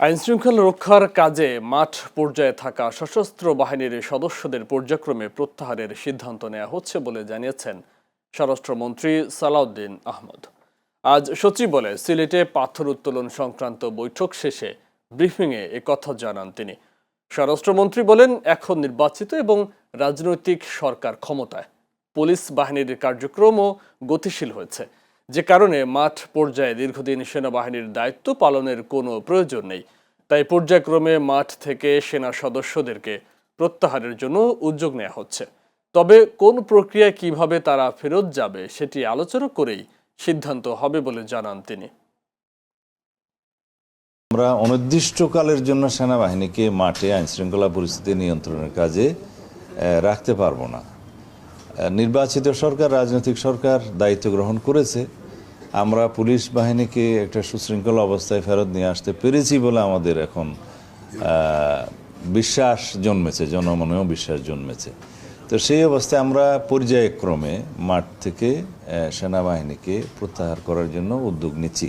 আইনশৃঙ্খলা রক্ষার কাজে মাঠ পর্যায়ে থাকা সশস্ত্র বাহিনীর সদস্যদের পর্যায়ক্রমে প্রত্যাহারের সিদ্ধান্ত নেওয়া হচ্ছে বলে জানিয়েছেন স্বরাষ্ট্রমন্ত্রী সালাউদ্দিন আহমদ। আজ সচিবালয়ে সিলেটে পাথর উত্তোলন সংক্রান্ত বৈঠক শেষে ব্রিফিংয়ে একথা জানান তিনি। স্বরাষ্ট্রমন্ত্রী বলেন, এখন নির্বাচিত এবং রাজনৈতিক সরকার ক্ষমতায়, পুলিশ বাহিনীর কার্যক্রমও গতিশীল হয়েছে, যে কারণে মাঠ পর্যায়ে দীর্ঘদিন সেনাবাহিনীর দায়িত্ব পালনের কোনো প্রয়োজন নেই। তাই পর্যায়ক্রমে মাঠ থেকে সেনা সদস্যদেরকে প্রত্যাহারের জন্য উদ্যোগ নেওয়া হচ্ছে। তবে কোন প্রক্রিয়ায় কিভাবে তারা ফেরত যাবে সেটি আলোচনা করেই সিদ্ধান্ত হবে বলে জানান তিনি। আমরা অনির্দিষ্টকালের জন্য সেনাবাহিনীকে মাঠে আইনশৃঙ্খলা পরিস্থিতি নিয়ন্ত্রণের কাজে রাখতে পারবো না। নির্বাচিত সরকার, রাজনৈতিক সরকার দায়িত্ব গ্রহণ করেছে। আমরা পুলিশ বাহিনীকে একটা সুশৃঙ্খল অবস্থায় ফেরত নিয়ে আসতে পেরেছি বলে আমাদের এখন বিশ্বাস জন্মেছে, জনমনেও বিশ্বাস জন্মেছে। তো সেই অবস্থায় আমরা পর্যায়ক্রমে মাঠ থেকে সেনাবাহিনীকে প্রত্যাহার করার জন্য উদ্যোগ নিচ্ছি।